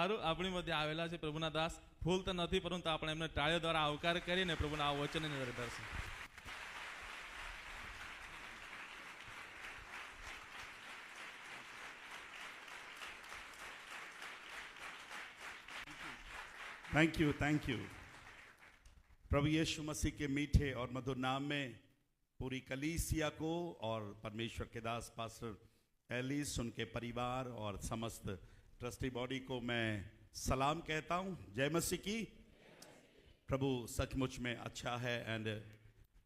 સારું, આપણી મધ્ય આવેલા છે પ્રભુના દાસ. ફૂલ તો નથી, પરંતુ આપણે એમને તાળીઓ દ્વારા આવકાર કરીને પ્રભુના આ વચનને દર્શન. Thank you. प्रभु यीशु मसीह के मीठे और मधुर नाम में पूरी कलीसिया को और परमेश्वर के दास पास्टर एलिस, उनके परिवार और समस्त ट्रस्टी बॉडी को मैं सलाम कहता हूं. जय मसीह की. प्रभु सचमुच में अच्छा है एंड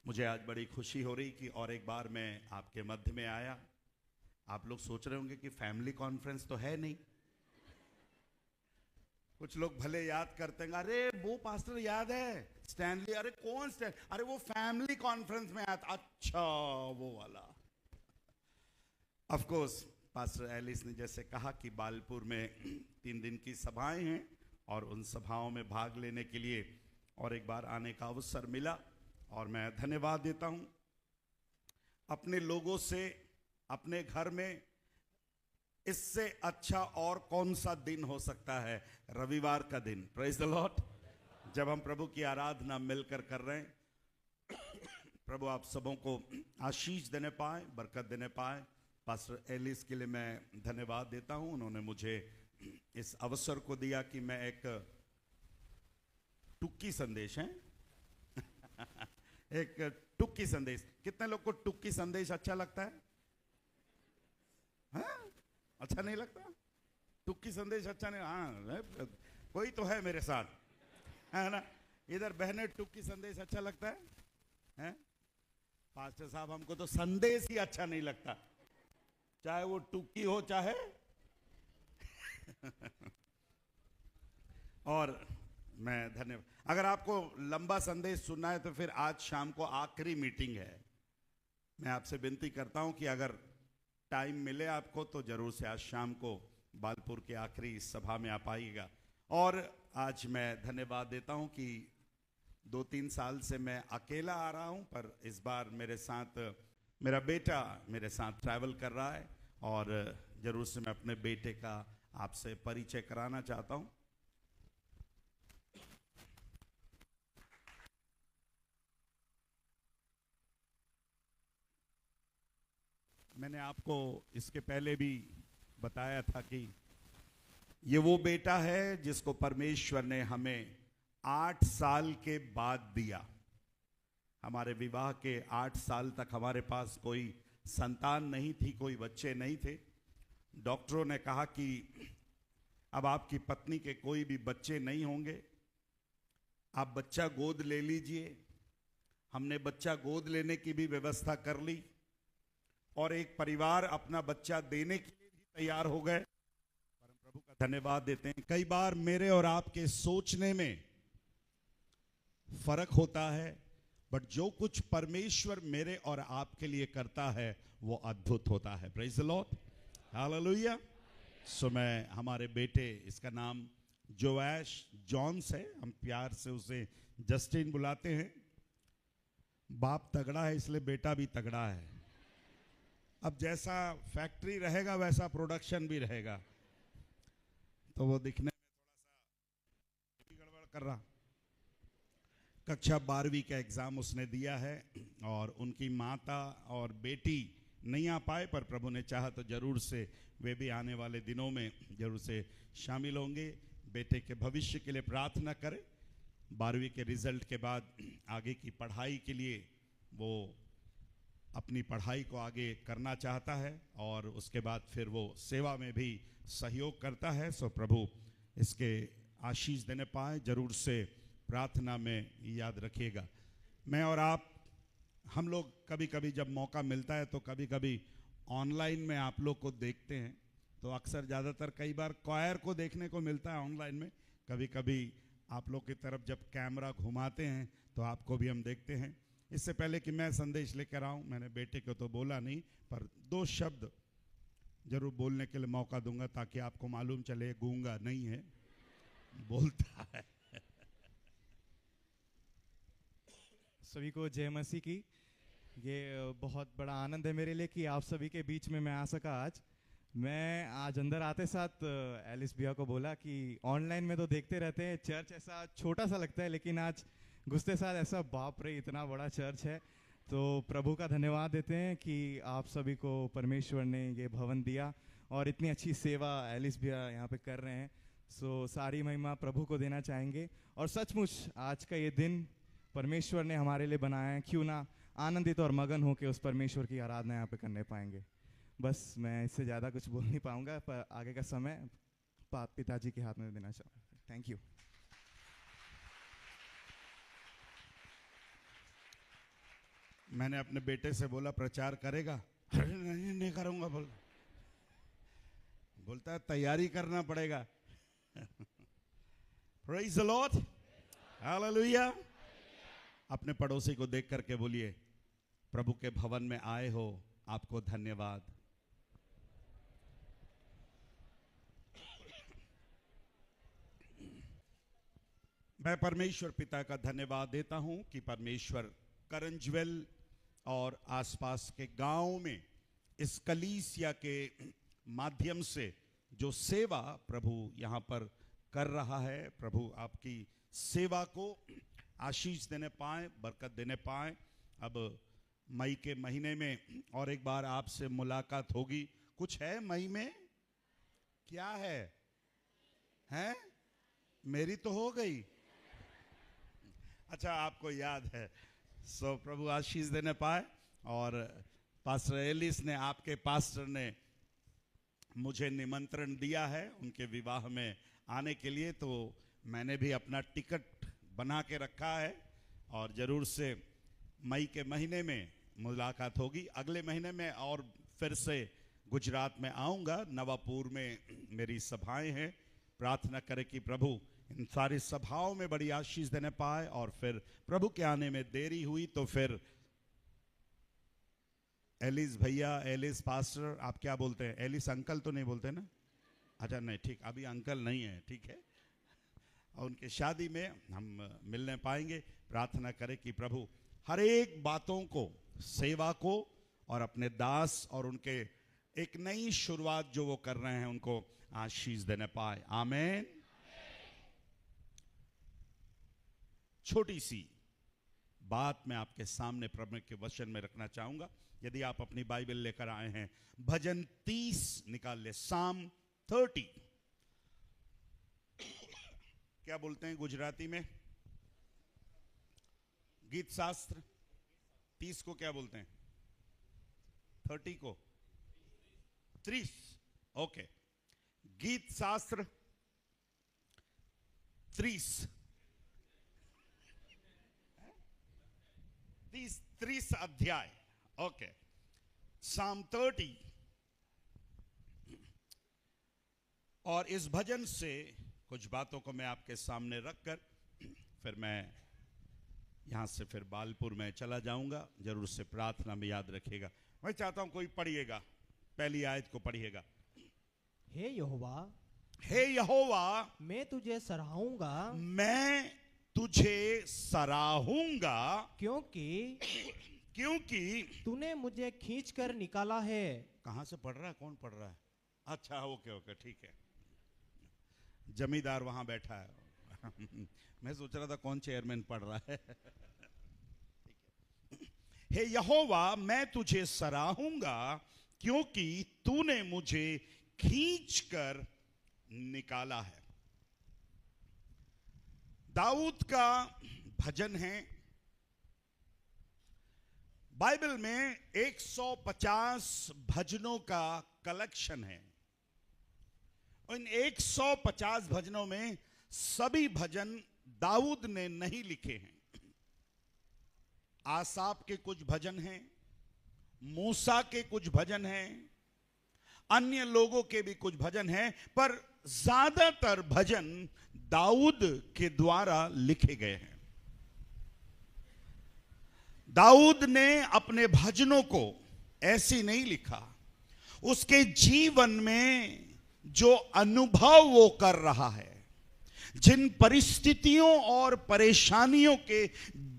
मुझे आज बड़ी खुशी हो रही कि और एक बार मैं आपके मध्य में आया. आप लोग सोच रहे होंगे कि फैमिली कॉन्फ्रेंस तो है नहीं. कुछ लोग भले याद करते हैं, अरे वो पास्टर याद है स्टैनली, अरे कौन स्टैन, अरे वो फैमिली कॉन्फ्रेंस में आया था. अच्छा वो वाला. ऑफ कोर्स पास्टर एलिस ने जैसे कहा कि बालपुर में 3 दिन की सभाएं हैं और उन सभाओं में भाग लेने के लिए और एक बार आने का अवसर मिला और मैं धन्यवाद देता हूं अपने लोगों से. अपने घर में इससे अच्छा और कौन सा दिन हो सकता है, रविवार का दिन. Praise the Lord. जब हम प्रभु की आराधना मिलकर कर रहे हैं. प्रभु आप सबों को आशीष देने पाए, बरकत देने पाए. पास्टर एलिस के लिए मैं धन्यवाद देता हूं. उन्होंने मुझे इस अवसर को दिया कि मैं एक टुक्की संदेश है एक टुक्की संदेश. कितने लोग को टुक्की संदेश अच्छा लगता है? हाँ? अच्छा नहीं लगता? टुक्की संदेश अच्छा नहीं. हाँ, कोई तो है मेरे साथ, है ना. इधर बहने टुक्की संदेश अच्छा लगता है, हैं? पास्टर साहब हमको तो संदेश ही अच्छा नहीं लगता, चाहे वो टुक्की हो चाहे और मैं धन्यवाद. अगर आपको लंबा संदेश सुनना है तो फिर आज शाम को आखिरी मीटिंग है. मैं आपसे विनती करता हूं कि अगर टाइम मिले आपको तो जरूर से आज शाम को बालपुर के आखिरी सभा में आप आइएगा. और आज मैं धन्यवाद देता हूं कि 2-3 साल से मैं अकेला आ रहा हूं, पर इस बार मेरे साथ मेरा बेटा मेरे साथ ट्रैवल कर रहा है और जरूर से मैं अपने बेटे का आपसे परिचय कराना चाहता हूं. मैंने आपको इसके पहले भी बताया था कि ये वो बेटा है जिसको परमेश्वर ने हमें 8 साल के बाद दिया. हमारे विवाह के 8 साल तक हमारे पास कोई संतान नहीं थी, कोई बच्चे नहीं थे. डॉक्टरों ने कहा कि अब आपकी पत्नी के कोई भी बच्चे नहीं होंगे, आप बच्चा गोद ले लीजिए. हमने बच्चा गोद लेने की भी व्यवस्था कर ली और एक परिवार अपना बच्चा देने के लिए भी तैयार हो गए. परम प्रभु का धन्यवाद देते हैं. कई बार मेरे और आपके सोचने में फर्क होता है, बट जो कुछ परमेश्वर मेरे और आपके लिए करता है वो अद्भुत होता है. Praise the Lord. हालेलुया. सो मैं हमारे बेटे, इसका नाम जोएश जॉन्स है, हम प्यार से उसे जस्टिन बुलाते हैं. बाप तगड़ा है इसलिए बेटा भी तगड़ा है. अब जैसा फैक्ट्री रहेगा वैसा प्रोडक्शन भी रहेगा, तो वो दिखने में थोड़ा सा गड़बड़ कर रहा. कक्षा 12वीं का एग्जाम उसने दिया है और उनकी माता और बेटी नहीं आ पाए, पर प्रभु ने चाहा तो जरूर से वे भी आने वाले दिनों में जरूर से शामिल होंगे. बेटे के भविष्य के लिए प्रार्थना करें. 12वीं के रिजल्ट के बाद आगे की पढ़ाई के लिए वो अपनी पढ़ाई को आगे करना चाहता है और उसके बाद फिर वो सेवा में भी सहयोग करता है. सो प्रभु इसके आशीष देने पाए. जरूर से प्रार्थना में याद रखिएगा. मैं और आप, हम लोग कभी कभी जब मौका मिलता है तो कभी कभी ऑनलाइन में आप लोग को देखते हैं, तो अक्सर ज़्यादातर कई बार क्वायर को देखने को मिलता है ऑनलाइन में. कभी कभी आप लोग की तरफ जब कैमरा घुमाते हैं तो आपको भी हम देखते हैं. इससे पहले कि मैं संदेश लेकर आऊं, मैंने बेटे को तो बोला नहीं, पर 2 शब्द जरूर बोलने के लिए मौका दूंगा ताकि आपको मालूम चले गूंगा नहीं है, बोलता है. सभी को जय मसीह की. ये बहुत बड़ा आनंद है मेरे लिए कि आप सभी के बीच में मैं आ सका आज. मैं आज अंदर आते साथ एलिस भैया को बोला कि ऑनलाइन में तो देखते रहते हैं चर्च ऐसा छोटा सा लगता है, लेकिन आज घुसते साथ ऐसा बाप रे इतना बड़ा चर्च है। तो प्रभु का धन्यवाद देते हैं कि आप सभी को परमेश्वर ने ये भवन दिया और इतनी अच्छी सेवा एलिस भैया यहाँ पे कर रहे हैं। सो सारी महिमा प्रभु को देना चाहेंगे। और सचमुच आज का ये दिन परमेश्वर ने हमारे लिए बनाया है, क्यों ना आनंदित और मगन होकर उस परमेश्वर की आराधना यहाँ पे करने पाएंगे। बस मैं इससे ज़्यादा कुछ बोल नहीं पाऊंगा, पर आगे का समय पिताजी के हाथ में देना चाहूँगा। Thank you. मैंने अपने बेटे से बोला प्रचार करेगा, अरे नहीं करूंगा, बोलता है तैयारी करना पड़ेगा। Praise the Lord, hallelujah. अपने पड़ोसी को देख करके बोलिए, प्रभु के भवन में आए हो, आपको धन्यवाद। मैं परमेश्वर पिता का धन्यवाद देता हूं कि परमेश्वर करंजवेल और आसपास के गांव में इस कलीसिया के माध्यम से जो सेवा प्रभु यहां पर कर रहा है, प्रभु आपकी सेवा को आशीष देने पाए, बरकत देने पाए। अब मई के महीने में और एक बार आपसे मुलाकात होगी। कुछ है मई में? क्या है? हैं? मेरी तो हो गई। अच्छा, आपको याद है। सो प्रभु आशीष देने पाए। और पास्टर एलिस ने, आपके पास्टर ने मुझे निमंत्रण दिया है उनके विवाह में आने के लिए, तो मैंने भी अपना टिकट बना के रखा है और जरूर से मई के महीने में मुलाकात होगी। अगले महीने में और फिर से गुजरात में आऊँगा। नवापुर में मेरी सभाएं हैं। प्रार्थना करें कि प्रभु इन सारी सभाओं में बड़ी आशीष देने पाए। और फिर प्रभु के आने में देरी हुई तो फिर एलिस भैया, एलिस पास्टर, आप क्या बोलते हैं? एलिस अंकल तो नहीं बोलते ना? अच्छा नहीं, ठीक, अभी अंकल नहीं है, ठीक है। और उनके शादी में हम मिलने पाएंगे। प्रार्थना करें कि प्रभु हर एक बातों को, सेवा को और अपने दास और उनके एक नई शुरुआत जो वो कर रहे हैं उनको आशीष देने पाए। आमीन। छोटी सी बात मैं आपके सामने प्रभु के वचन में रखना चाहूंगा। यदि आप अपनी बाइबल लेकर आए हैं, भजन 30 निकाल ले। साम 30 क्या बोलते हैं गुजराती में? गीत शास्त्र। 30 को क्या बोलते हैं? 30 को 30। ओके, गीत शास्त्र 30 अध्याय। ओके, साम 30। और इस भजन से कुछ बातों को मैं आपके सामने रखकर फिर मैं यहां से फिर बालपुर में चला जाऊंगा। जरूर से प्रार्थना में याद रखिएगा। मैं चाहता हूं कोई पढ़िएगा, पहली आयत को पढ़िएगा। हे यहोवा, हे यहोवा, मैं तुझे सराहूंगा, मैं तुझे सराहूंगा, क्योंकि तूने मुझे खींचकर निकाला है। कहां से पढ़ रहा है? कौन पढ़ रहा है? अच्छा, ओके ओके, ठीक है। जमींदार वहां बैठा है। मैं सोच रहा था कौन चेयरमैन पढ़ रहा है। हे यहोवा, मैं तुझे सराहूंगा क्योंकि तूने मुझे खींचकर निकाला है। दाऊद का भजन है। बाइबल में 150 भजनों का कलेक्शन है। इन 150 भजनों में सभी भजन दाऊद ने नहीं लिखे हैं। आसाफ के कुछ भजन हैं, मूसा के कुछ भजन हैं, अन्य लोगों के भी कुछ भजन हैं, पर ज्यादातर भजन दाऊद के द्वारा लिखे गए हैं। दाऊद ने अपने भजनों को ऐसे नहीं लिखा। उसके जीवन में जो अनुभव वो कर रहा है, जिन परिस्थितियों और परेशानियों के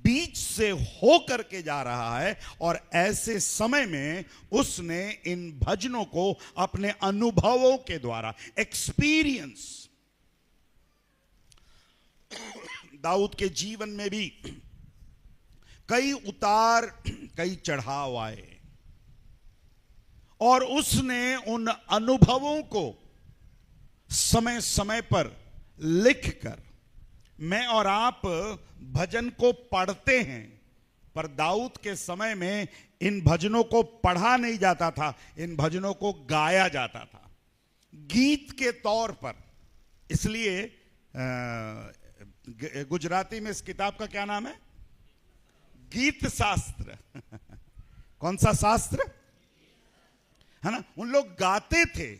बीच से हो करके जा रहा है, और ऐसे समय में उसने इन भजनों को अपने अनुभवों के द्वारा, एक्सपीरियंस, दाऊद के जीवन में भी कई उतार, कई चढ़ाव आए, और उसने उन अनुभवों को समय समय पर लिखकर, मैं और आप भजन को पढ़ते हैं, पर दाऊद के समय में इन भजनों को पढ़ा नहीं जाता था, इन भजनों को गाया जाता था गीत के तौर पर। इसलिए गुजराती में इस किताब का क्या नाम है? गीत शास्त्र। कौन सा शास्त्र है ना? उन लोग गाते थे,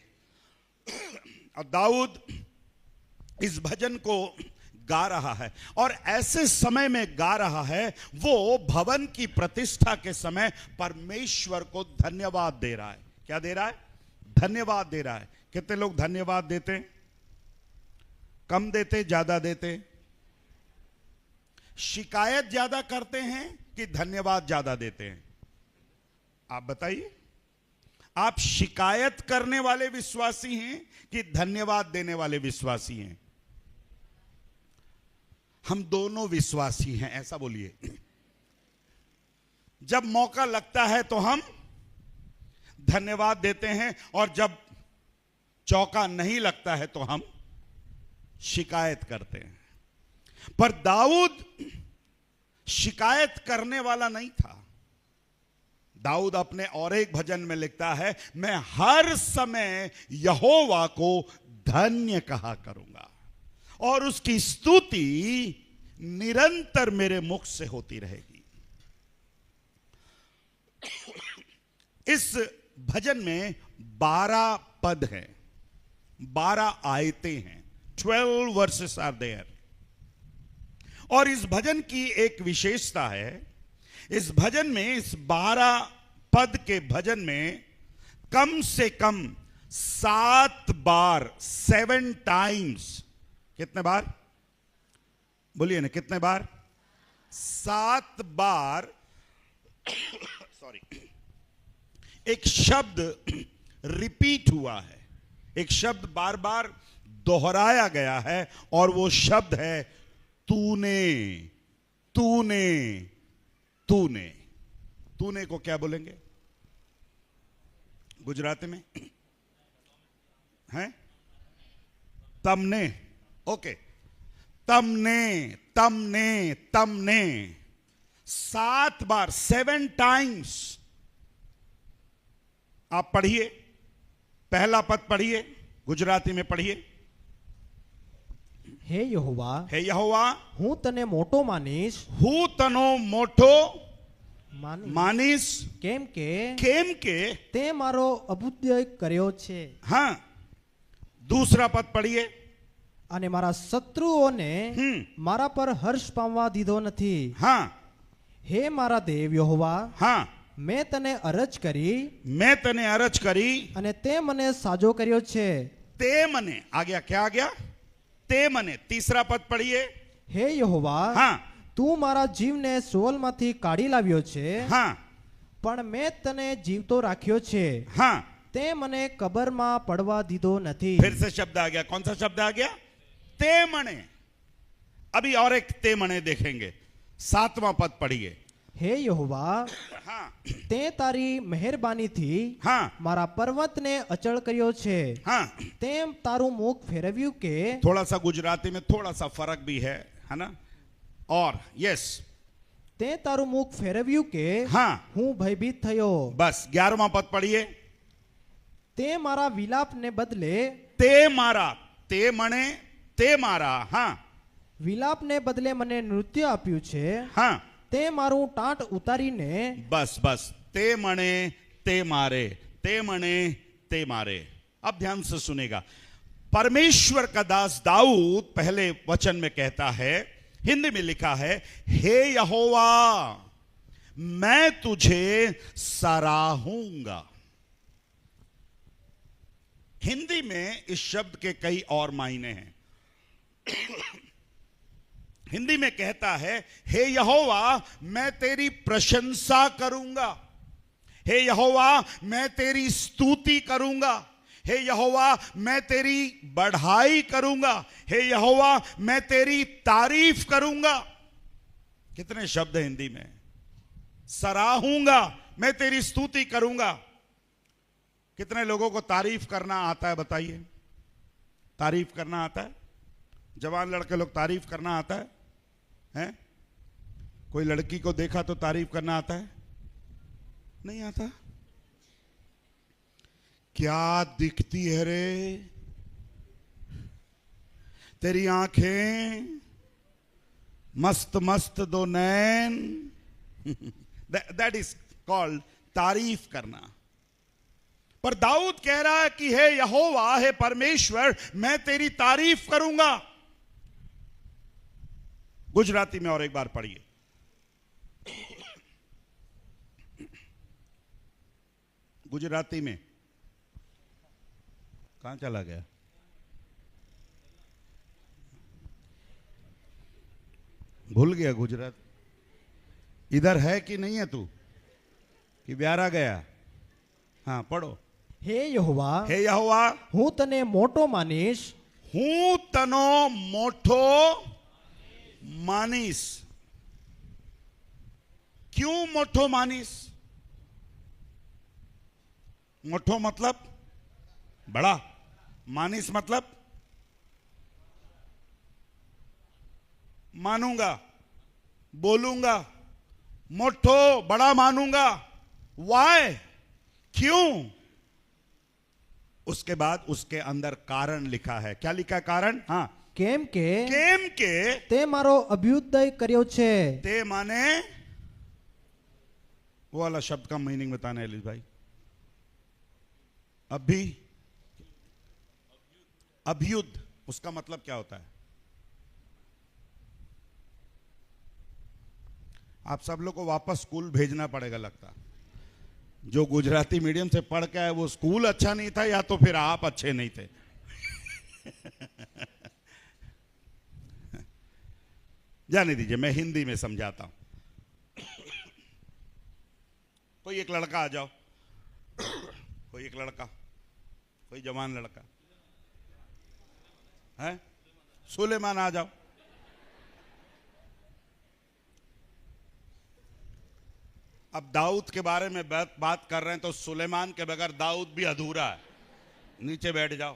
और दाऊद इस भजन को गा रहा है, और ऐसे समय में गा रहा है, वो भवन की प्रतिष्ठा के समय परमेश्वर को धन्यवाद दे रहा है। क्या दे रहा है? धन्यवाद दे रहा है। कितने लोग धन्यवाद देते हैं? कम देते, ज्यादा देते? शिकायत ज्यादा करते हैं कि धन्यवाद ज्यादा देते हैं? आप बताइए। आप शिकायत करने वाले विश्वासी हैं कि धन्यवाद देने वाले विश्वासी हैं? हम दोनों विश्वासी हैं, ऐसा बोलिए। जब मौका लगता है तो हम धन्यवाद देते हैं, और जब चौका नहीं लगता है तो हम शिकायत करते हैं। पर दाऊद शिकायत करने वाला नहीं था। दाऊद अपने और एक भजन में लिखता है, मैं हर समय यहोवा को धन्य कहा करूंगा, और उसकी स्तुति निरंतर मेरे मुख से होती रहेगी। इस भजन में 12 पद हैं, 12 आयतें हैं, 12 वर्सेस आर देयर। और इस भजन की एक विशेषता है, इस भजन में, इस 12 पद के भजन में कम से कम 7 बार, 7 टाइम्स, कितने बार बोलिए ना, कितने बार? 7 बार सॉरी, एक शब्द रिपीट हुआ है, एक शब्द बार बार दोहराया गया है, और वो शब्द है तूने, तूने, तूने। तूने को क्या बोलेंगे गुजराती में? हैं? तमने। ओके, तमने, तमने, तमने। 7 बार, 7 टाइम्स। आप पढ़िए, पहला पद पढ़िए, गुजराती में पढ़िए। हे यहोवा, हे यहोवा, હું તને મોટો માનીશ, હું તનો મોટો માનીશ, માનીશ, કેમ કે તે મારો અભુદય કર્યો છે, हाँ। दूसरा पद पढ़िए। અને મારા શત્રુઓને મારા પર હર્ષ પામવા દીધો નથી। हाँ, હે મારા દેવ यहोवा, हाँ। મેં તને અરજ કરી, मैं तने अरज करी, અને તે મને સાજો કર્યો છે। ते मने आ गया, क्या आ गया? ते मने। तीसरा पद पढ़िए। હે यहोवा, हाँ, તું મારા જીવને સોલમાંથી કાઢી લાવ્યો છે, हाँ, પણ મેં તને જીવતો રાખ્યો છે, हाँ। તે મને કબરમાં પડવા દીધો નથી। फिर से शब्द आ गया। कौन सा शब्द आ गया? ते मने। अभी और एक ते मने देखेंगे। 7वां पद पढ़िए। હે यहोवा, हाँ, તે તારી મહેરબાનીથી हाँ, મારા પર્વતને અચળ કર્યો છે। हाँ। તેમ તારું મુખ ફેરવ્યું કે, थोड़ा सा गुजराती में थोड़ा सा फर्क भी है ना? और यस, તે તારું મુખ ફેરવ્યું કે हाँ। હું ભયભીત થયો। बस 11वां पद पढ़िए। તે મારા વિલાપને બદલે, ते मारा, ते मने, ते मारा, हाँ, વિલાપને બદલે મને નૃત્ય આપ્યું છે। हाँ। તે મારું ટાટ ઉતારીને, बस बस, ते मने, ते मारे, ते मने, ते मारे। अब ध्यान से सुनेगा। परमेश्वर का दास दाऊद पहले वचन में कहता है, हिंदी में लिखा है, हे यहोवा, मैं तुझे सराहूंगा। हिंदी में इस शब्द के कई और मायने हैं। हिंदी में कहता है, हे यहोवा मैं तेरी प्रशंसा करूंगा, हे यहोवा मैं तेरी स्तुति करूंगा, हे यहोवा मैं तेरी बढ़ाई करूंगा, हे यहोवा मैं तेरी तारीफ करूंगा। कितने शब्द हैं हिंदी में। सराहूंगा, मैं तेरी स्तुति करूंगा। कितने लोगों को तारीफ करना आता है बताइए? तारीफ करना आता है? जवान लड़के लोग तारीफ करना आता है? हैं? कोई लड़की को देखा तो तारीफ करना आता है? नहीं आता। क्या दिखती है रे तेरी आंखें, मस्त मस्त दो नैन। दैट इज कॉल्ड तारीफ करना। पर दाऊद कह रहा है कि हे यहोवा, हे परमेश्वर, मैं तेरी तारीफ करूंगा। गुजराती में और एक बार पढ़िए। गुजराती में कहां चला गया? भूल गया गुजरात। इधर है कि नहीं है तू, कि ब्यारा गया? हाँ पढ़ो। હે યહોવા, हे यहोवा હું તને મોટો માનીશ, हूं तनो मोठो मानीस। क्यों मोठो मानीस? मोठो मतलब बड़ा, मानीस मतलब मानूंगा, बोलूंगा। मोठो बड़ा मानूंगा। वाय? क्यों? उसके बाद उसके अंदर कारण लिखा है। क्या लिखा है कारण? हाँ, કેમ કે केम के તે મારો અભ્યુદય કર્યો છે। ते माने वो वाला शब्द का मीनिंग बताना है एलिस भाई। अभ्युद उसका मतलब क्या होता है? आप सब लोग को वापस स्कूल भेजना पड़ेगा लगता। जो गुजराती मीडियम से पढ़ के आए वो स्कूल अच्छा नहीं था या तो फिर आप अच्छे नहीं थे। जाने दीजिए, मैं हिंदी में समझाता हूं। कोई एक लड़का आ जाओ, कोई एक लड़का, कोई जवान लड़का है, सुलेमान आ जाओ। अब दाऊद के बारे में बात कर रहे हैं तो सुलेमान के बगैर दाऊद भी अधूरा है। नीचे बैठ जाओ,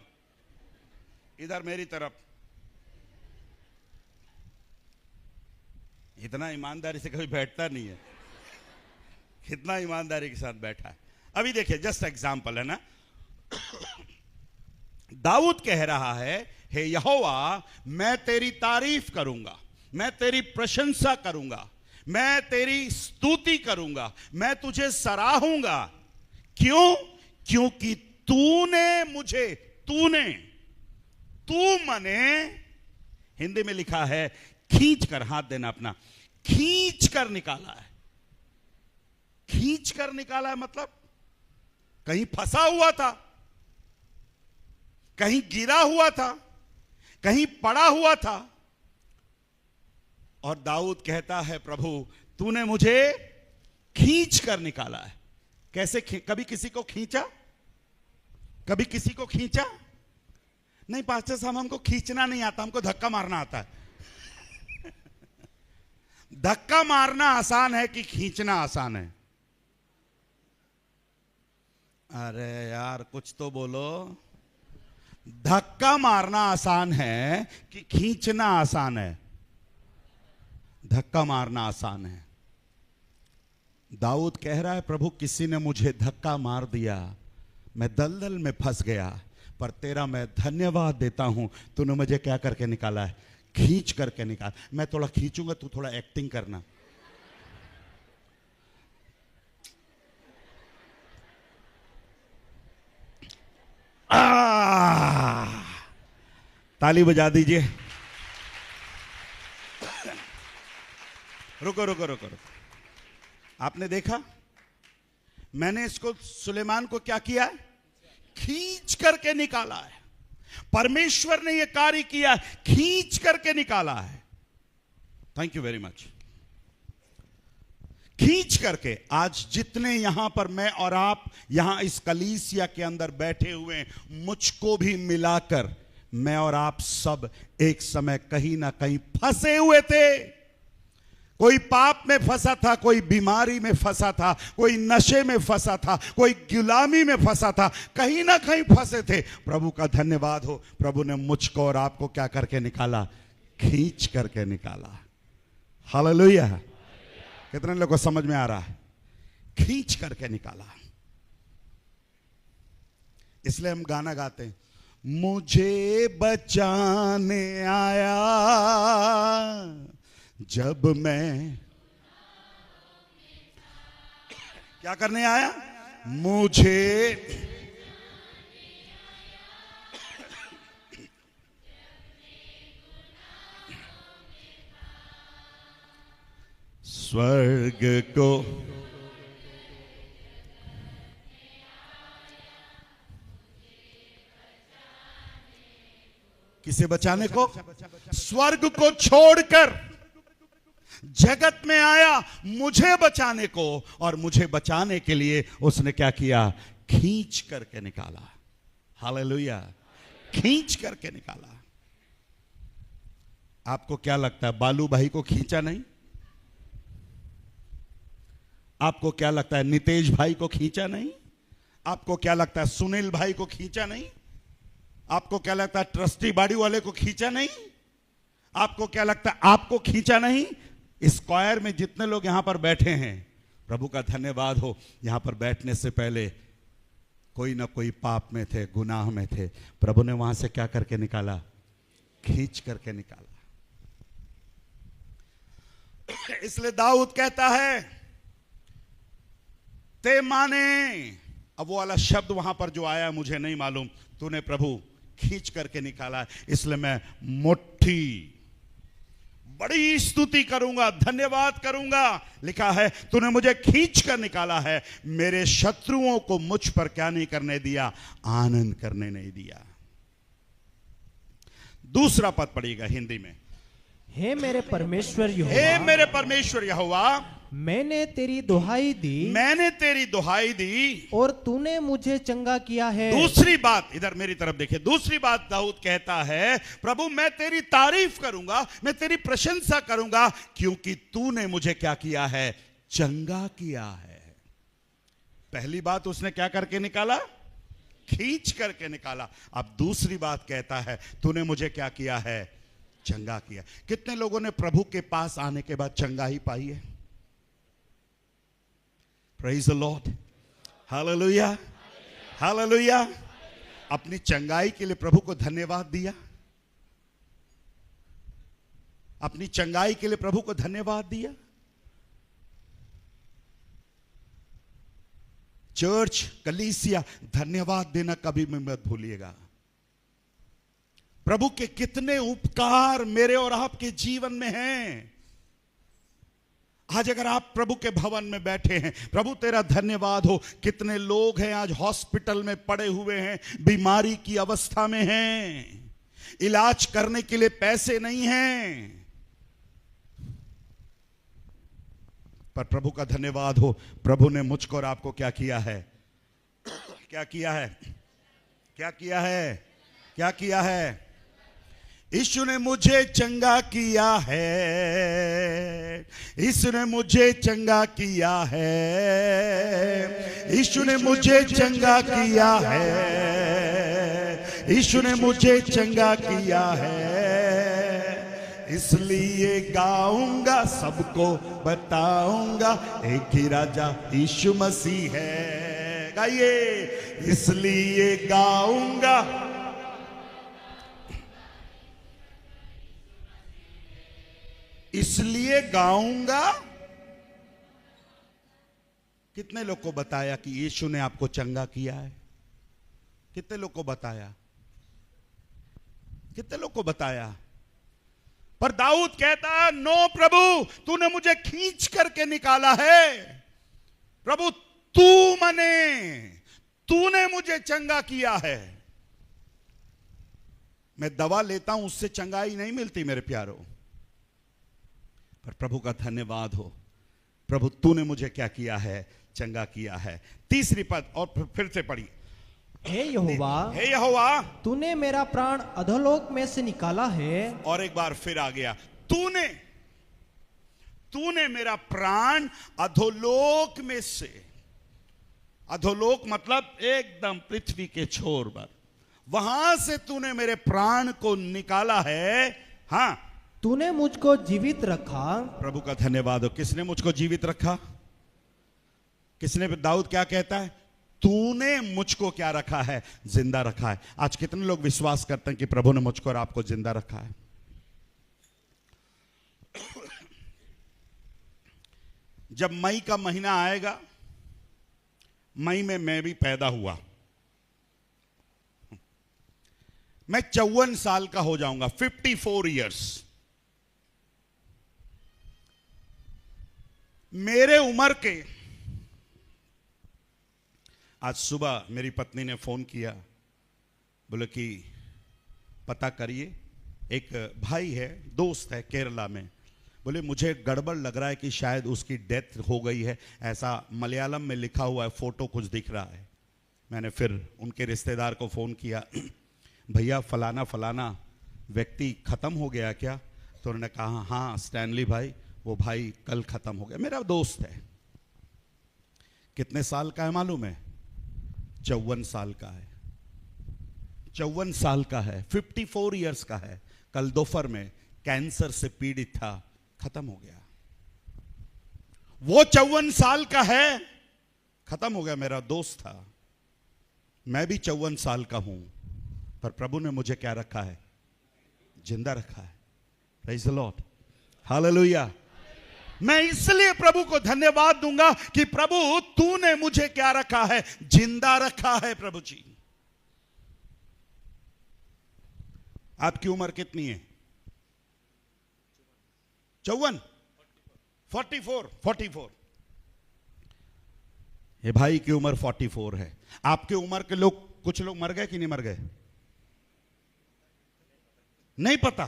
इधर मेरी तरफ। इतना ईमानदारी से कभी बैठता नहीं है, कितना ईमानदारी के साथ बैठा है। अभी देखिए, जस्ट एग्जांपल है ना। दाऊद कह रहा है, हे यहोवा मैं तेरी तारीफ करूंगा, मैं तेरी प्रशंसा करूंगा, मैं तेरी स्तुति करूंगा, मैं तुझे सराहूंगा। क्यों? क्योंकि तूने मुझे, तू मने हिंदी में लिखा है खींच कर, हाथ देना अपना, खींच कर निकाला है। खींच कर निकाला है मतलब कहीं फंसा हुआ था, कहीं गिरा हुआ था, कहीं पड़ा हुआ था। और दाऊद कहता है, प्रभु तूने मुझे खींच कर निकाला है। कैसे? कभी किसी को खींचा? कभी किसी को खींचा? नहीं पास्टर साहब, हमको खींचना नहीं आता, हमको धक्का मारना आता है। धक्का मारना आसान है कि खींचना आसान है? अरे यार कुछ तो बोलो। धक्का मारना आसान है कि खींचना आसान है? धक्का मारना आसान है। दाऊद कह रहा है, प्रभु किसी ने मुझे धक्का मार दिया, मैं दलदल में फंस गया, पर तेरा मैं धन्यवाद देता हूं, तूने मुझे क्या करके निकाला है? खींच करके निकाल। मैं थोड़ा खींचूंगा, तू थोड़ा एक्टिंग करना। ताली बजा दीजिए। रुको रुको रुको रुको। आपने देखा, मैंने इसको, सुलेमान को क्या किया है? खींच करके निकाला है। परमेश्वर ने यह कार्य किया, खींच करके निकाला है। Thank you very much. खींच करके आज जितने यहां पर मैं और आप यहां इस कलीसिया के अंदर बैठे हुए हैं, मुझको भी मिलाकर मैं और आप सब एक समय कहीं ना कहीं फंसे हुए थे। कोई पाप में फंसा था, कोई बीमारी में फंसा था, कोई नशे में फंसा था, कोई गुलामी में फंसा था, कहीं ना कहीं फंसे थे। प्रभु का धन्यवाद हो, प्रभु ने मुझको और आपको क्या करके निकाला? खींच करके निकाला। हालेलुया। कितने लोगों को समझ में आ रहा है? खींच करके निकाला। इसलिए हम गाना गाते हैं, मुझे बचाने आया जब मैं, क्या करने आया? मुझे स्वर्ग को किसे बचाने को? स्वर्ग को छोड़कर जगत में आया मुझे बचाने को, और मुझे बचाने के लिए उसने क्या किया? खींच करके निकाला। हालेलुया। खींच करके निकाला। आपको क्या लगता है, बालू भाई को खींचा नहीं? आपको क्या लगता है, नितेश भाई को खींचा नहीं? आपको क्या लगता है, सुनील भाई को खींचा नहीं? आपको क्या लगता है, ट्रस्टी बाड़ी वाले को खींचा नहीं? आपको क्या लगता है, आपको खींचा नहीं? स्क्वायर में जितने लोग यहां पर बैठे हैं, प्रभु का धन्यवाद हो, यहां पर बैठने से पहले कोई ना कोई पाप में थे, गुनाह में थे। प्रभु ने वहां से क्या करके निकाला? खींच करके निकाला। इसलिए दाऊद कहता है, ते माने, अब वो वाला शब्द वहां पर जो आया मुझे नहीं मालूम, तूने प्रभु खींच करके निकाला, इसलिए मैं मुट्ठी बड़ी स्तुति करूंगा, धन्यवाद करूंगा। लिखा है, तूने मुझे खींच कर निकाला है, मेरे शत्रुओं को मुझ पर क्या नहीं करने दिया? आनंद करने नहीं दिया। दूसरा पद पढ़िएगा हिंदी में। हे मेरे परमेश्वर हे यहोवा, मेरे परमेश्वर यहोवा, मैंने तेरी दुहाई दी, मैंने तेरी दुहाई दी और तूने मुझे चंगा किया है। दूसरी बात, इधर मेरी तरफ देखिए, दूसरी बात दाऊद कहता है, प्रभु मैं तेरी तारीफ करूंगा, मैं तेरी प्रशंसा करूंगा, क्योंकि तूने मुझे क्या किया है? चंगा किया है। पहली बात उसने क्या करके निकाला? खींच करके निकाला। अब दूसरी बात कहता है, तूने मुझे क्या किया है? चंगा किया। कितने लोगों ने प्रभु के पास आने के बाद चंगा ही पाई है? Praise the Lord. Hallelujah. Hallelujah. अपनी चंगाई के लिए प्रभु को धन्यवाद दिया। अपनी चंगाई के लिए प्रभु को धन्यवाद दिया। चर्च, कलीसिया, धन्यवाद देना कभी भी मत भूलिएगा। प्रभु के कितने उपकार मेरे और आपके जीवन में हैं। आज अगर आप प्रभु के भवन में बैठे हैं, प्रभु तेरा धन्यवाद हो। कितने लोग हैं आज हॉस्पिटल में पड़े हुए हैं, बीमारी की अवस्था में हैं, इलाज करने के लिए पैसे नहीं हैं, पर प्रभु का धन्यवाद हो, प्रभु ने मुझको और आपको क्या किया है? क्या किया है? क्या किया है? क्या किया है? यीशु ने मुझे चंगा किया है, यीशु ने मुझे चंगा किया है, यीशु ने मुझे चंगा किया है, यीशु ने मुझे चंगा किया है। इसलिए गाऊंगा, सबको बताऊंगा, एक ही राजा यीशु मसीह है। गाइए, इसलिए गाऊंगा, इसलिए गाऊंगा। कितने लोग को बताया कि यीशु ने आपको चंगा किया है? कितने लोग को बताया? कितने लोग को बताया? पर दाऊद कहता है, नो प्रभु, तूने मुझे खींच करके निकाला है। प्रभु तू मने, तूने मुझे चंगा किया है। मैं दवा लेता हूं, उससे चंगाई नहीं मिलती मेरे प्यारों। पर प्रभु का धन्यवाद हो। प्रभु तूने मुझे क्या किया है, चंगा किया है। तीसरी पद और फिर से पढ़िए। हे यहोवा, हे यहोवा, तूने मेरा प्राण अधोलोक में से निकाला है। और एक बार फिर आ गया, तूने मेरा प्राण अधोलोक में से, अधोलोक मतलब एकदम पृथ्वी के छोर पर, वहां से तूने मेरे प्राण को निकाला है। हां, तूने मुझको जीवित रखा। प्रभु का धन्यवाद हो। किसने मुझको जीवित रखा? किसने? दाऊद क्या कहता है? तूने मुझको क्या रखा है? जिंदा रखा है। आज कितने लोग विश्वास करते हैं कि प्रभु ने मुझको और आपको जिंदा रखा है? जब मई का महीना आएगा, मई में मैं भी पैदा हुआ, मैं 54 साल का हो जाऊंगा, 54 इयर्स। मेरे उम्र के, आज सुबह मेरी पत्नी ने फोन किया, बोले कि पता करिए, एक भाई है, दोस्त है केरला में, बोले मुझे गड़बड़ लग रहा है कि शायद उसकी डेथ हो गई है, ऐसा मलयालम में लिखा हुआ है, फोटो कुछ दिख रहा है। मैंने फिर उनके रिश्तेदार को फोन किया, भैया फलाना फलाना व्यक्ति खत्म हो गया क्या? तो उन्होंने कहा हाँ स्टैनली भाई, वो भाई कल खत्म हो गया। मेरा दोस्त है। कितने साल का है मालूम है? 54 साल का है। 54 साल का है, 54 इयर्स का है। कल दोपहर में कैंसर से पीड़ित था, खत्म हो गया। वो 54 साल का है, खत्म हो गया। मेरा दोस्त था। मैं भी 54 साल का हूं, पर प्रभु ने मुझे क्या रखा है? जिंदा रखा है। Praise the Lord, hallelujah. मैं इसलिए प्रभु को धन्यवाद दूंगा कि प्रभु तूने मुझे क्या रखा है? जिंदा रखा है। प्रभु जी, आपकी उम्र कितनी है? 54, 44। ये भाई की उम्र 44 है। आपके उम्र के लोग, कुछ लोग मर गए कि नहीं मर गए? नहीं पता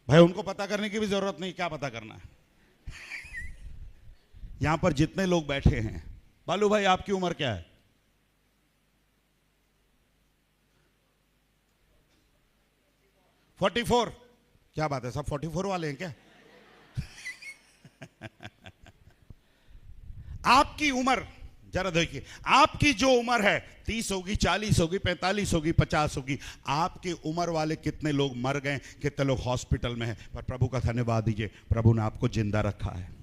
भाई, उनको पता करने की भी जरूरत नहीं। क्या पता करना है? यहां पर जितने लोग बैठे हैं, बालू भाई आपकी उम्र क्या है? 44। क्या बात है, सब 44 वाले हैं क्या? आपकी उम्र जरा देखिए, आपकी जो उम्र है 30 होगी, 40 होगी, 45 होगी, 50 होगी। आपकी उम्र वाले कितने लोग मर गए, कितने लोग हॉस्पिटल में हैं, पर प्रभु का धन्यवाद दीजिए, प्रभु ने आपको जिंदा रखा है।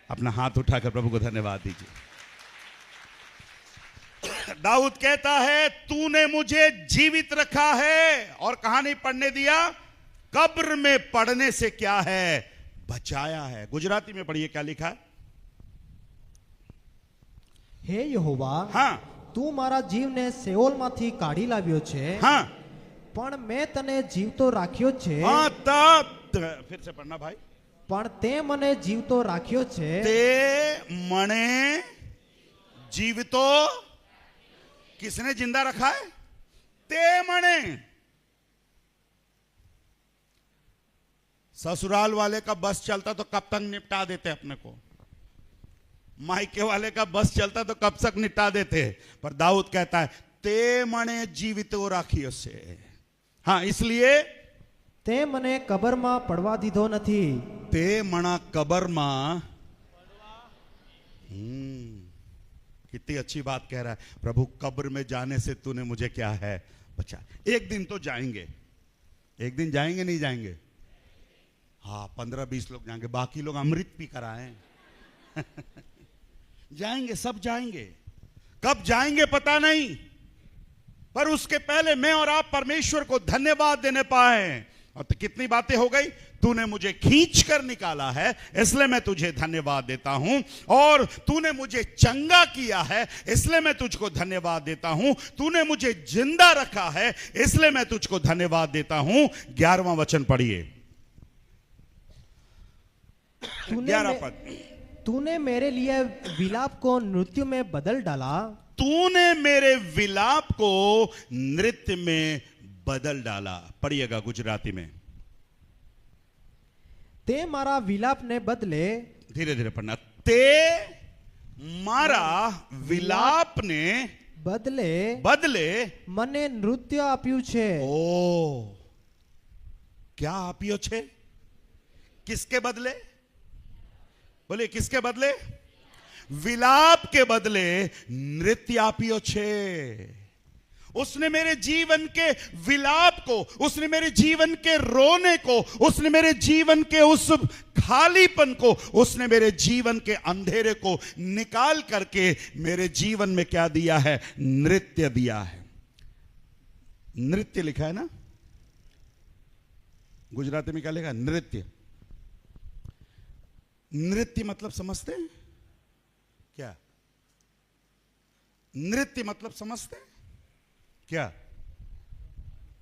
अपना हाथ उठाकर प्रभु को धन्यवाद दीजिए। दाऊद कहता है तूने मुझे जीवित रखा है और कहां नहीं पढ़ने दिया? कब्र में पड़ने से क्या है? बचाया है। गुजराती में पढ़िए क्या लिखा है? હે યહોવા, हाँ, તું મારા જીવને સેઓલમાંથી કાઢી લાવ્યો છે, हाँ, પણ मैं તને જીવતો રાખ્યો છે, हाँ। तब फिर से पढ़ना भाई। પણ તે મને જીવતો રાખ્યો છે, ते मणे जीवितो, किसने जिंदा रखा है? ते मणे। ससुराल वाले का बस चलता तो कब तक निपटा देते अपने को, मायके वाले का बस चलता तो कब तक निपटा देते, पर दाऊद कहता है ते मणे जीवितो राखियो से। हाँ, इसलिए તે મને કબરમાં પડવા દીધો નથી। ते मणा कबर मां। कितनी अच्छी बात कह रहा है प्रभु, कब्र में जाने से तूने मुझे क्या है? बचा। एक दिन तो जाएंगे, एक दिन जाएंगे, नहीं जाएंगे? हाँ, 15-20 लोग जाएंगे, बाकी लोग अमृत पी कर आए। जाएंगे, सब जाएंगे। कब जाएंगे पता नहीं, पर उसके पहले मैं और आप परमेश्वर को धन्यवाद देने पाए। और तो कितनी बातें हो गई। तूने मुझे खींच कर निकाला है, इसलिए मैं तुझे धन्यवाद देता हूं। और तूने मुझे चंगा किया है, इसलिए मैं तुझको धन्यवाद देता हूं। तूने मुझे जिंदा रखा है, इसलिए मैं तुझको धन्यवाद देता हूं। 11वां वचन पढ़िए, 11 पद। तूने मेरे लिए विलाप को नृत्य में बदल डाला। तूने मेरे विलाप को नृत्य में बदल डाला। पढ़िएगा गुजराती में। તે મારા વિલાપને બદલે धीरे धीरे पढ़ना। ते मारा विलाप ने બદલે बदले મને નૃત્ય આપ્યું છે। ओ क्या आपियो छे? किसके बदले? बोले किसके बदले? विलाप के बदले नृत्य आपियो छे। उसने मेरे जीवन के विलाप को, उसने मेरे जीवन के रोने को, उसने मेरे जीवन के उस खालीपन को, उसने मेरे जीवन के अंधेरे को निकाल करके मेरे जीवन में क्या दिया है? नृत्य दिया है। नृत्य लिखा है ना, गुजराती में क्या लिखा? नृत्य। नृत्य मतलब समझते हैं क्या? नृत्य मतलब समझते हैं क्या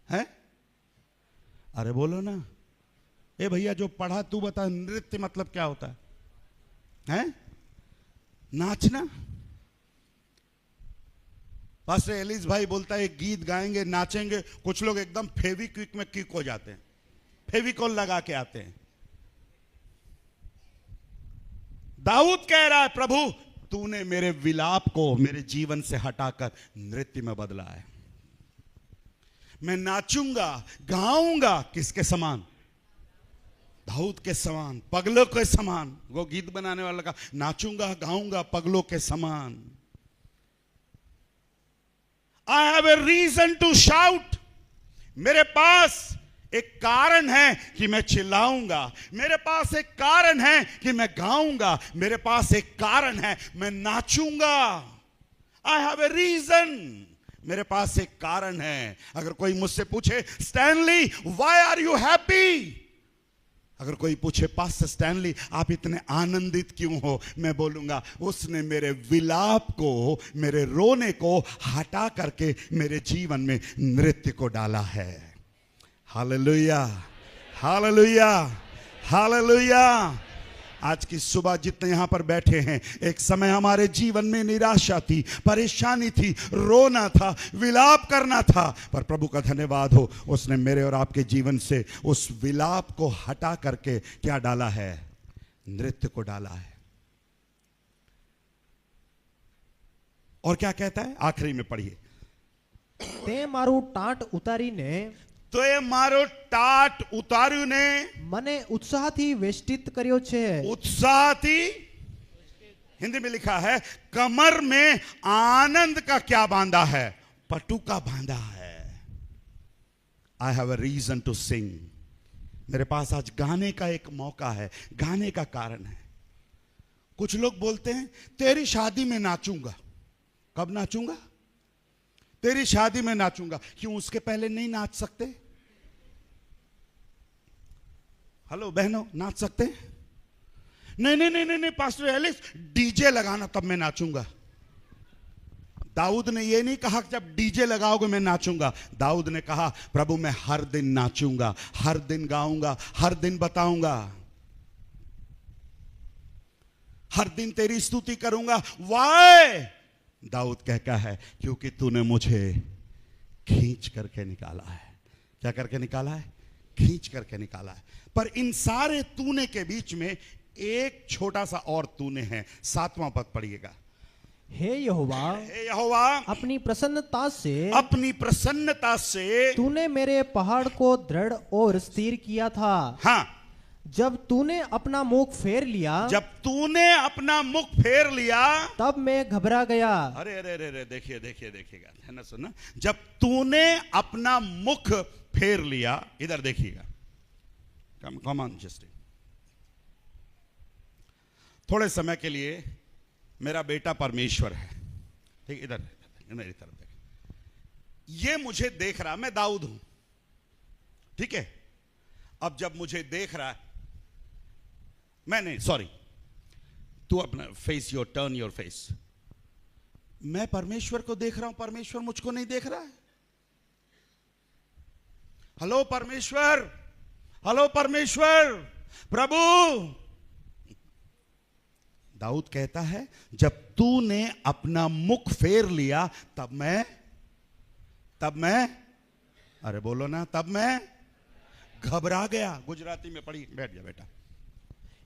है? अरे बोलो ना, ए भैया जो पढ़ा तू बता, नृत्य मतलब क्या होता है? हैं? नाचना। पास्टर एलिस भाई बोलता है गीत गाएंगे, नाचेंगे, कुछ लोग एकदम फेविक्विक में किक हो जाते हैं, फेविकॉल लगा के आते हैं। दाऊद कह रहा है प्रभु तूने मेरे विलाप को मेरे जीवन से हटाकर नृत्य में बदला है। मैं नाचूंगा, गाऊंगा किसके समान? दाऊद के समान, पगलों के समान। वो गीत बनाने वाला का नाचूंगा गाऊंगा पगलों के समान। I have a reason to shout. मेरे पास एक कारण है कि मैं चिल्लाऊंगा, मेरे पास एक कारण है कि मैं गाऊंगा, मेरे पास एक कारण है मैं नाचूंगा। आई हैव ए रीजन, मेरे पास एक कारण है। अगर कोई मुझसे पूछे Stanley why are you happy, अगर कोई पूछे पास्टर स्टैनली आप इतने आनंदित क्यों हो, मैं बोलूंगा उसने मेरे विलाप को, मेरे रोने को हटा करके मेरे जीवन में नृत्य को डाला है। Hallelujah, hallelujah, hallelujah. आज की सुबह जितने यहां पर बैठे हैं, एक समय हमारे जीवन में निराशा थी, परेशानी थी, रोना था, विलाप करना था, पर प्रभु का धन्यवाद हो उसने मेरे और आपके जीवन से उस विलाप को हटा करके क्या डाला है? नृत्य को डाला है। और क्या कहता है आखिरी में पढ़िए। તે મારું ટાટ ઉતારીને तो ये मारो टाट उतार्यु ने મને ઉત્સાહથી વેષ્ટિત કર્યો છે। उत्साह थी, हिंदी में लिखा है कमर में आनंद का क्या बांधा है? पटुका बांधा है। I have a reason to sing. मेरे पास आज गाने का एक मौका है, गाने का कारण है। कुछ लोग बोलते हैं तेरी शादी में नाचूंगा। कब नाचूंगा? तेरी शादी में नाचूंगा। क्यों उसके पहले नहीं नाच सकते? हेलो बहनों, नाच सकते? नहीं नहीं नहीं नहीं पास्टर एलिस डीजे लगाना तब मैं नाचूंगा। दाऊद ने यह नहीं कहा कि जब डीजे लगाओगे मैं नाचूंगा। दाऊद ने कहा प्रभु मैं हर दिन नाचूंगा, हर दिन गाऊंगा, हर दिन बताऊंगा, हर दिन तेरी स्तुति करूंगा। वाई? दाऊद कहता है क्योंकि तूने मुझे खींच करके निकाला है। क्या करके निकाला है? खींच करके निकाला है। पर इन सारे तूने के बीच में एक छोटा सा और तूने है। 7वां पद पढ़िएगा। हे यहोवा, हे यहोवा, अपनी प्रसन्नता से अपनी प्रसन्नता से तूने मेरे पहाड़ को दृढ़ और स्थिर किया था। हाँ, जब तूने अपना मुख फेर लिया, जब तूने अपना मुख फेर लिया तब मैं घबरा गया। अरे अरे अरे अरे देखिए देखिए देखिएगा, है ना, सुना। जब तूने अपना मुख फेर लिया, इधर देखिएगा। Come on Justin. थोड़े समय के लिए मेरा बेटा परमेश्वर है, ठीक, इधर मेरी तरफ देख। ये मुझे देख रहा, मैं दाऊद हूं, ठीक है। अब जब मुझे देख रहा है, मैं नहीं, सॉरी, तू अपना face, your turn your face. मैं परमेश्वर को देख रहा हूं, परमेश्वर मुझको नहीं देख रहा है। हेलो परमेश्वर, हेलो परमेश्वर, प्रभु। दाऊद कहता है जब तूने अपना मुख फेर लिया तब मैं, अरे बोलो ना, तब मैं घबरा गया। गुजराती में पढ़ी, बैठ जा बेटा,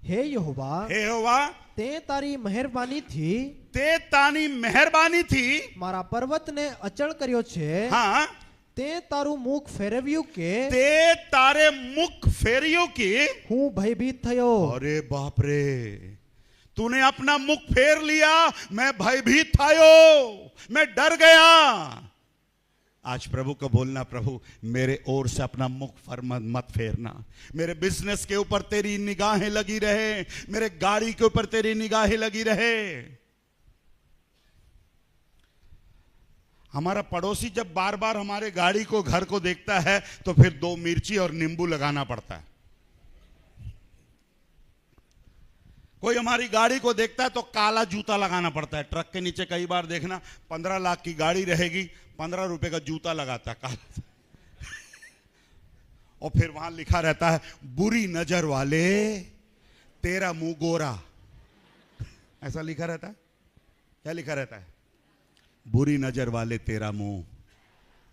હે યહોવા, हे यहोवा, તે તારી મહેરબાનીથી તે તાની મહેરબાનીથી મારા પર્વતને અચળ કર્યો છે. हाँ તે તારું મુખ ફેરવ્યું કે ते तारे मुख फेरियों की। હું ભયભીત થયો. अरे बाप रे, तूने अपना मुख फेर लिया, मैं भयभीत थायो, मैं डर गया। आज प्रभु को बोलना, प्रभु मेरे ओर से अपना मुख मत फेरना, मेरे बिजनेस के ऊपर तेरी निगाहें लगी रहे, मेरे गाड़ी के ऊपर तेरी निगाहें लगी रहे। हमारा पड़ोसी जब बार बार हमारे गाड़ी को, घर को देखता है तो फिर 2 मिर्ची और नींबू लगाना पड़ता है। कोई हमारी गाड़ी को देखता है तो काला जूता लगाना पड़ता है। ट्रक के नीचे कई बार देखना 15 लाख की गाड़ी रहेगी, 15 रुपए का जूता लगाता है काला। और फिर वहां लिखा रहता है, बुरी नजर वाले तेरा मुंह गोरा। ऐसा लिखा रहता है। क्या लिखा रहता है? बुरी नजर वाले तेरा मुंह।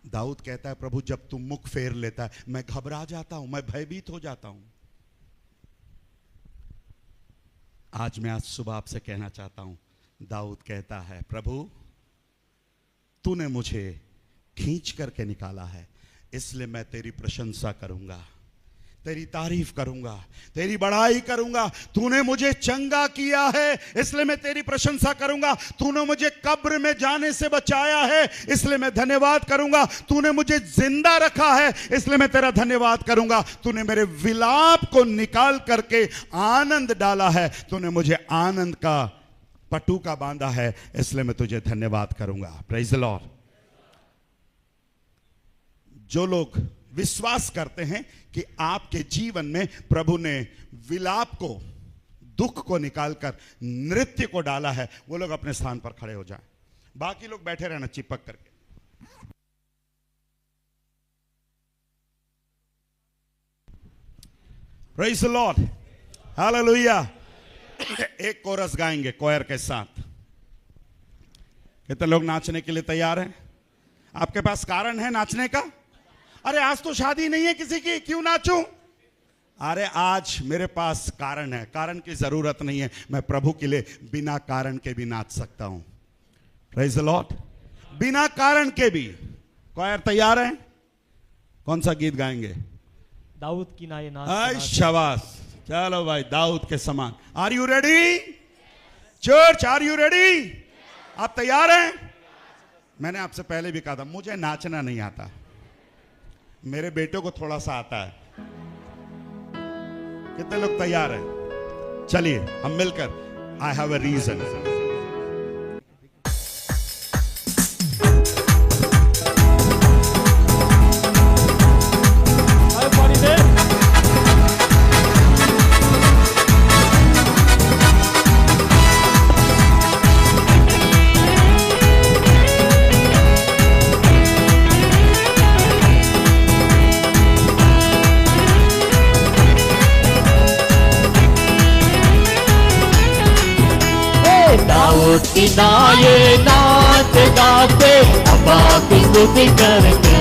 दाऊद कहता है, प्रभु जब तू मुख फेर लेता है मैं घबरा जाता हूं, मैं भयभीत हो जाता हूं। आज मैं आज सुबह आपसे कहना चाहता हूं, दाऊद कहता है, प्रभु तूने मुझे खींच करके निकाला है, इसलिए मैं तेरी प्रशंसा करूंगा, तेरी तारीफ करूंगा, तेरी बड़ाई करूंगा। तूने मुझे चंगा किया है, इसलिए मैं तेरी प्रशंसा करूंगा। तूने मुझे कब्र में जाने से बचाया है, इसलिए मैं धन्यवाद करूंगा। तूने मुझे जिंदा रखा है, इसलिए मैं तेरा धन्यवाद करूंगा। तूने मेरे विलाप को निकाल करके आनंद डाला है, तूने मुझे आनंद का पटुका बांधा है, इसलिए मैं तुझे धन्यवाद करूंगा। Praise the Lord. जो लोग विश्वास करते हैं कि आपके जीवन में प्रभु ने विलाप को, दुख को निकालकर नृत्य को डाला है, वो लोग अपने स्थान पर खड़े हो जाएं। बाकी लोग बैठे रहना चिपक करके। Praise the Lord, hallelujah. एक कोरस गाएंगे कोयर के साथ। कितने लोग नाचने के लिए तैयार हैं? आपके पास कारण है नाचने का? अरे आज तो शादी नहीं है किसी की, क्यों नाचूं? अरे आज मेरे पास कारण है, कारण की जरूरत नहीं है। मैं प्रभु के लिए बिना कारण के भी नाच सकता हूं। Praise the Lord. बिना कारण के भी। क्वायर तैयार है? कौन सा गीत गाएंगे? दाऊद की ना ये नाच। शाबाश, चलो भाई दाऊद के समान। Are you ready church? Are you ready? आप तैयार हैं? मैंने आपसे पहले भी कहा था, मुझे नाचना नहीं आता, मेरे बेटे को थोड़ा सा आता है। कितने लोग तैयार हैं? चलिए हम मिलकर I have a reason. Daud की ना ये नाच गाते अब्बा की स्तुति करके।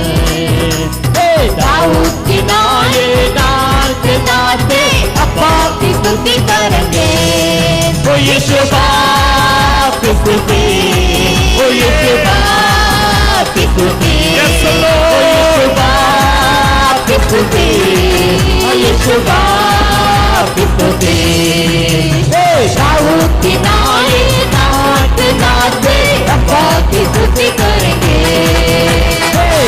दाऊद की ना ये नाच गाते अब्बा की स्तुति करेंगे। ओ यीशु बाप की स्तुति, ओ यीशु बाप की स्तुति, ओ यीशु बाप की स्तुति, ओ यीशु बाप की स्तुति। दाऊद की ना ये नाच गाते अब्बा की स्तुति करेंगे।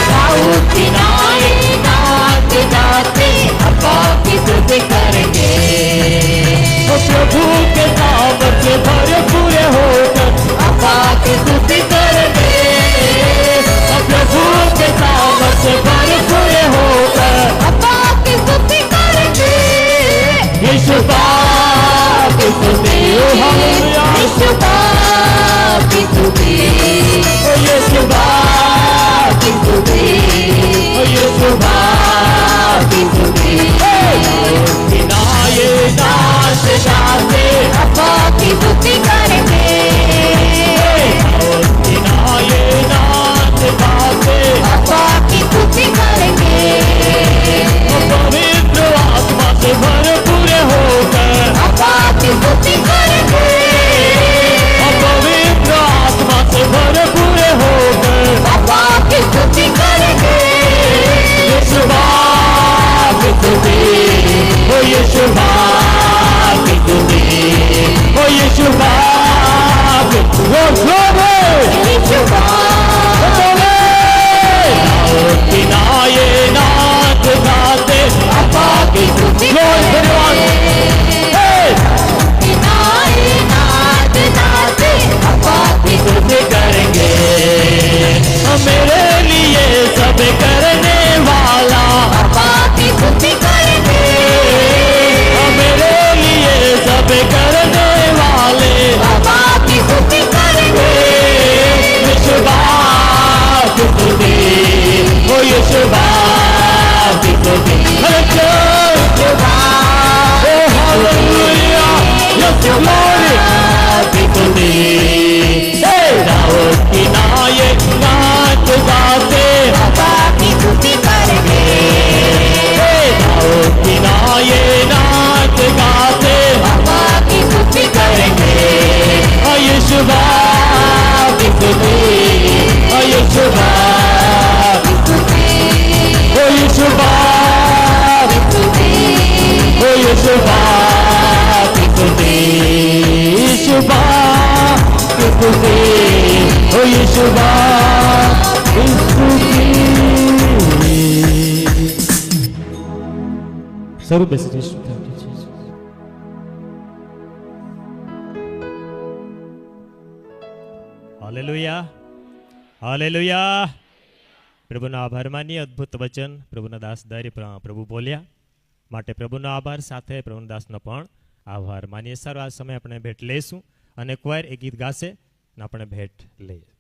दाऊद की ना ये नाच गाते अब्बा की स्तुति करेंगे। वो प्रभु के सामर्थ से भरे पूरे होकर अब्बा की स्तुति करेंगे। वो प्रभु के सामर्थ से भरे पूरे होकर अब्बा की स्तुति करेंगे। यीशु बाप की स्तुति, यीशु बाप की स्तुति, यीशु बाप की स्तुति, यीशु बाप की स्तुति। ये नाच गाते अब्बा की स्तुति करेंगे। ये नाच गाते अब्बा की स्तुति करेंगे। पवित्र आत्मा से भरे पूरे होकर अब्बा सब करने वाला बाबा की स्तुति करेंगे मेरे लिए सब करने वाले बाबा की स्तुति करेंगे यीशुवा की स्तुति ओ यीशुवा की स्तुति यीशुवा ओ हालेलुया यीशु ग्लोरी की स्तुति दाऊद की नायक नाच गाते बाबा की स्तुति करेंगे दाऊद की नायक नाच गाते बाबा की स्तुति करेंगे यीशुवा की स्तुति यीशुवा ओ यीशुवा ओ यीशुवा की स्तुति यीशुवा की स्तुति ओ यीशुवा की स्तुति स्वरूप बेसिस હાલેલુયા હાલેલુયા પ્રભુનો આભાર માનીએ અદ્ભુત વચન પ્રભુના દાસ દ્વારા પ્રભુ બોલ્યા માટે પ્રભુનો આભાર સાથે પ્રભુના દાસનો પણ આભાર માનીએ સર આ સમય આપણે ભેટ લઈશું અને ક્વાયર એક ગીત ગાશે અને આપણે ભેટ લઈએ